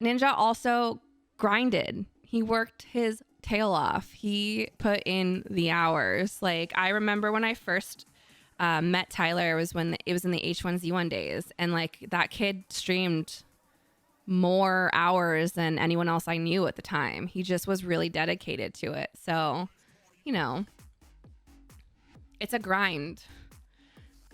Ninja also grinded. He worked his tail off. He put in the hours. Like, I remember when I first met Tyler, it was when it was in the H1Z1 days, and like that kid streamed more hours than anyone else I knew at the time. He just was really dedicated to it. So, you know, it's a grind.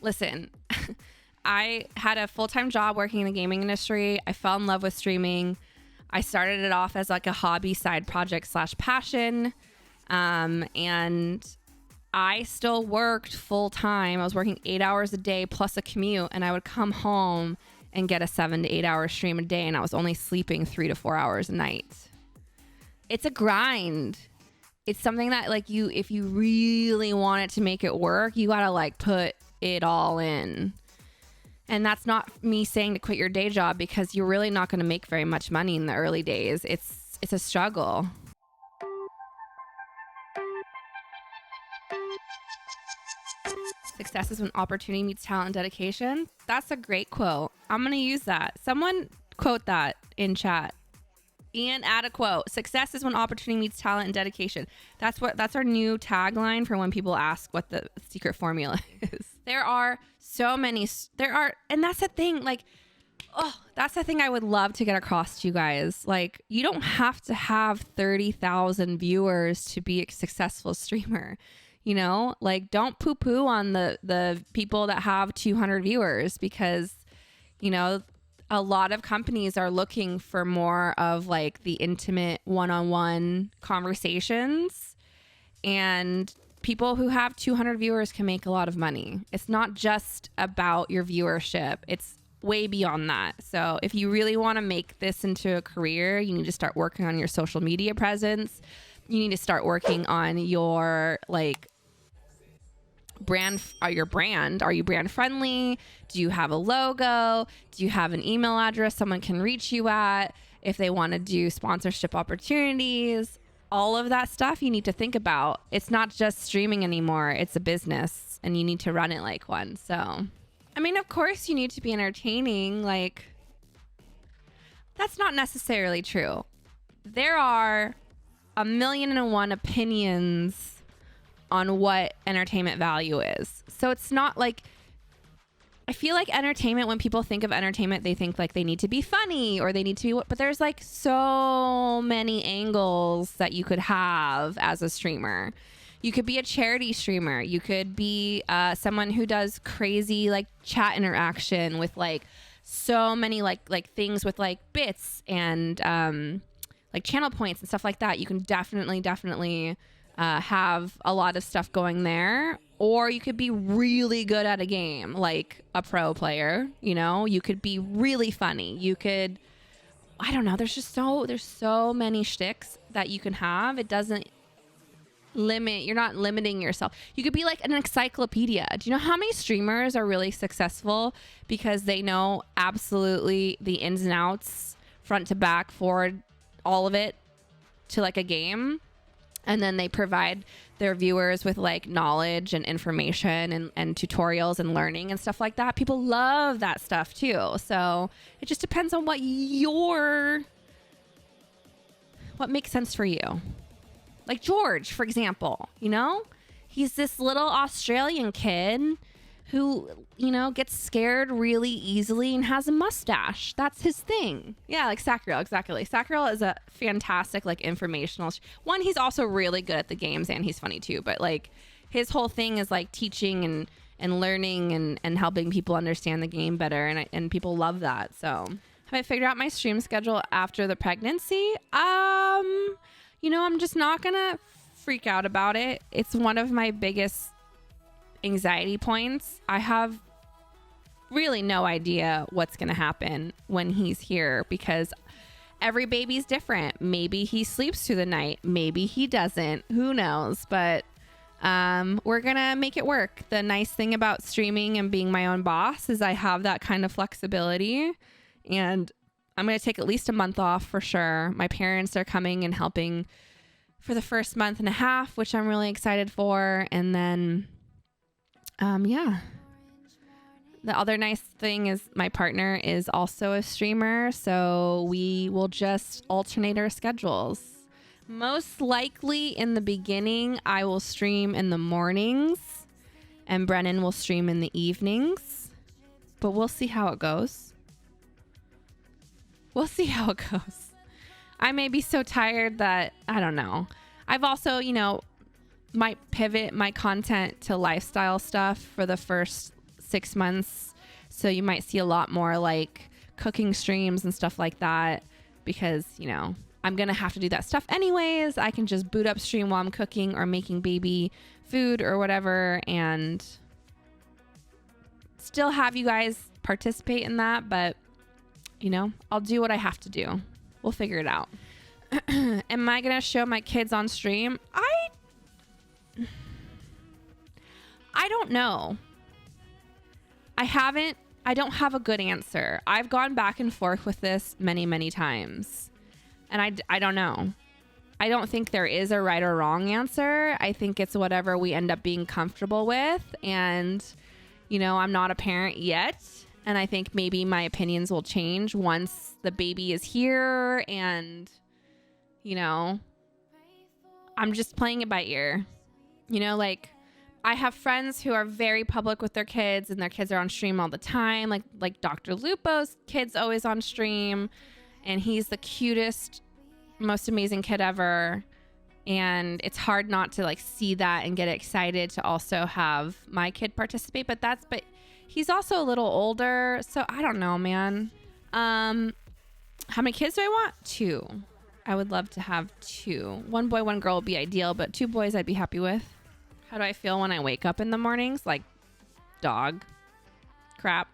Listen, I had a full-time job working in the gaming industry. I fell in love with streaming. I started it off as like a hobby side project / passion. And I still worked full-time. I was working 8 hours a day plus a commute, and I would come home and get a 7 to 8 hour stream a day, and I was only sleeping 3 to 4 hours a night. It's a grind. It's something that like if you really want it to make it work, you gotta like put it all in. And that's not me saying to quit your day job, because you're really not going to make very much money in the early days. It's a struggle. Success is when opportunity meets talent and dedication. That's a great quote. I'm going to use that. Someone quote that in chat. Ian, add a quote. Success is when opportunity meets talent and dedication. That's our new tagline for when people ask what the secret formula is. There are so many, and that's the thing, like, that's the thing I would love to get across to you guys. Like, you don't have to have 30,000 viewers to be a successful streamer. You know, like, don't poo-poo on the people that have 200 viewers, because, you know, a lot of companies are looking for more of like the intimate one-on-one conversations, and people who have 200 viewers can make a lot of money. It's not just about your viewership. It's way beyond that. So if you really want to make this into a career, you need to start working on your social media presence. You need to start working on your like your brand. Are you brand friendly? Do you have a logo? Do you have an email address someone can reach you at if they want to do sponsorship opportunities? All of that stuff you need to think about. It's not just streaming anymore. It's a business, and you need to run it like one. So, I mean, of course you need to be entertaining. Like, that's not necessarily true. There are 1,000,001 opinions on what entertainment value is. So it's not like, I feel like entertainment, when people think of entertainment, they think like they need to be funny or they need to be, but there's like so many angles that you could have as a streamer. You could be a charity streamer. You could be someone who does crazy like chat interaction with like so many like things with like bits and like channel points and stuff like that. You can definitely have a lot of stuff going there. Or you could be really good at a game, like a pro player, you know? You could be really funny. You could, I don't know, there's so many shticks that you can have. It doesn't limit, you're not limiting yourself. You could be like an encyclopedia. Do you know how many streamers are really successful because they know absolutely the ins and outs, front to back, forward, all of it to like a game? And then they provide their viewers with like knowledge and information and tutorials and learning and stuff like that. People love that stuff too. So it just depends on what makes sense for you. Like George, for example, you know, he's this little Australian kid who, you know, gets scared really easily and has a mustache. That's his thing. Yeah, like Sacriel, exactly. Sacriel is a fantastic, like, informational. One, he's also really good at the games, and he's funny too. But like, his whole thing is like teaching and learning and helping people understand the game better, and people love that. So, have I figured out my stream schedule after the pregnancy? You know, I'm just not gonna freak out about it. It's one of my biggest anxiety points. I have really no idea what's going to happen when he's here, because every baby's different. Maybe he sleeps through the night. Maybe he doesn't. Who knows? But we're going to make it work. The nice thing about streaming and being my own boss is I have that kind of flexibility, and I'm going to take at least a month off for sure. My parents are coming and helping for the first month and a half, which I'm really excited for. And then yeah, The other nice thing is my partner is also a streamer, so we will just alternate our schedules. Most likely in the beginning, I will stream in the mornings and Brennan will stream in the evenings, but we'll see how it goes. We'll see how it goes. I may be so tired that I don't know. I've also, might pivot my content to lifestyle stuff for the first 6 months. So you might see a lot more like cooking streams and stuff like that because, I'm going to have to do that stuff anyways. I can just boot up stream while I'm cooking or making baby food or whatever and still have you guys participate in that. But, I'll do what I have to do. We'll figure it out. Am I going to show my kids on stream? I don't know. I don't have a good answer. I've gone back and forth with this many, many times. And I don't know. I don't think there is a right or wrong answer. I think it's whatever we end up being comfortable with. And, I'm not a parent yet. And I think maybe my opinions will change once the baby is here. And, I'm just playing it by ear. I have friends who are very public with their kids and their kids are on stream all the time. Like Dr. Lupo's kid's always on stream and he's the cutest, most amazing kid ever. And it's hard not to see that and get excited to also have my kid participate. But he's also a little older. So I don't know, man. How many kids do I want? 2. I would love to have 2. 1 boy, 1 girl would be ideal, but 2 boys I'd be happy with. How do I feel when I wake up in the mornings? Like dog crap.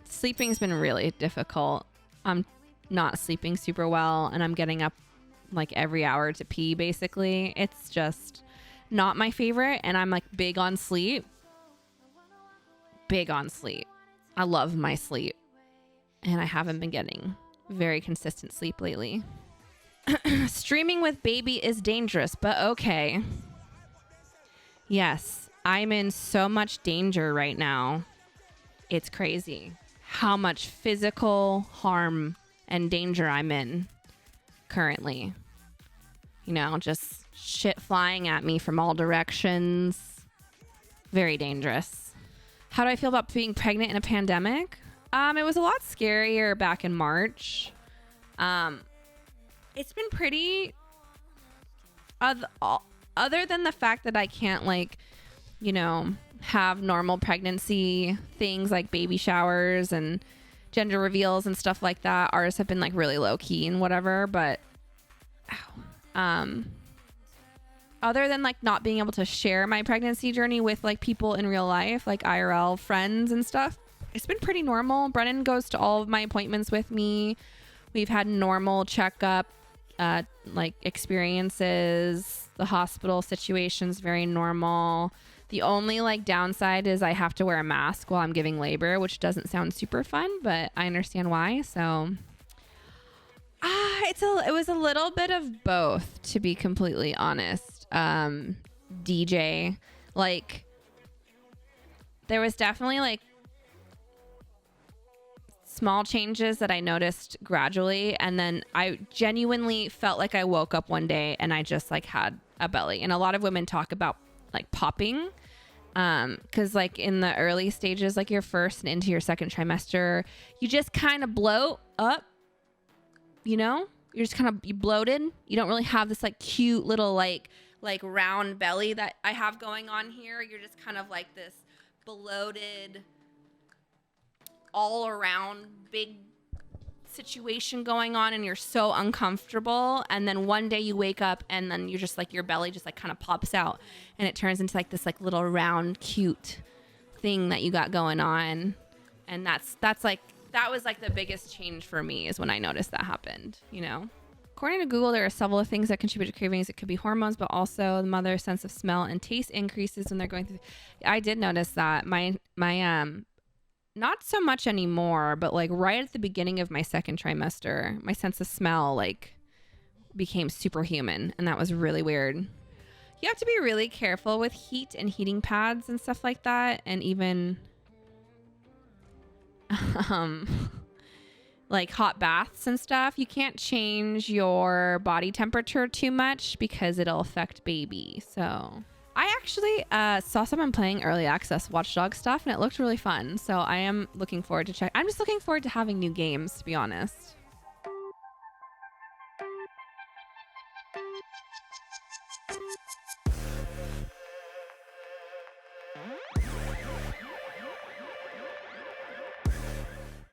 Sleeping's been really difficult. I'm not sleeping super well and I'm getting up every hour to pee basically. It's just not my favorite and I'm big on sleep. Big on sleep. I love my sleep and I haven't been getting very consistent sleep lately. Streaming with baby is dangerous, but okay. Yes, I'm in so much danger right now. It's crazy how much physical harm and danger I'm in currently. Just shit flying at me from all directions. Very dangerous. How do I feel about being pregnant in a pandemic? It was a lot scarier back in March. It's been pretty, other than the fact that I can't have normal pregnancy things like baby showers and gender reveals and stuff like that. Ours have been really low key and whatever, but other than not being able to share my pregnancy journey with people in real life, IRL friends and stuff, it's been pretty normal. Brennan goes to all of my appointments with me. We've had normal checkup, experiences. The hospital situation's very normal. The only downside is I have to wear a mask while I'm giving labor, which doesn't sound super fun, but I understand why. So it was a little bit of both, to be completely honest. DJ, there was definitely small changes that I noticed gradually. And then I genuinely felt like I woke up one day and I just had a belly. And a lot of women talk about popping. Cause in the early stages, your first and into your second trimester, you just kind of bloat up, you're just you bloated. You don't really have this cute little round belly that I have going on here. You're just kind of this bloated, all around big situation going on and you're so uncomfortable. And then one day you wake up and then you're just your belly just kind of pops out and it turns into this little round cute thing that you got going on. And that was the biggest change for me is when I noticed that happened, According to Google, there are several things that contribute to cravings. It could be hormones, but also the mother's sense of smell and taste increases when they're going through. I did notice that my not so much anymore, but right at the beginning of my second trimester, my sense of smell became superhuman, and that was really weird. You have to be really careful with heat and heating pads and stuff like that. And even like hot baths and stuff. You can't change your body temperature too much because it'll affect baby. So I actually saw someone playing early access Watch Dogs stuff and it looked really fun. So I am looking forward to I'm just looking forward to having new games, to be honest.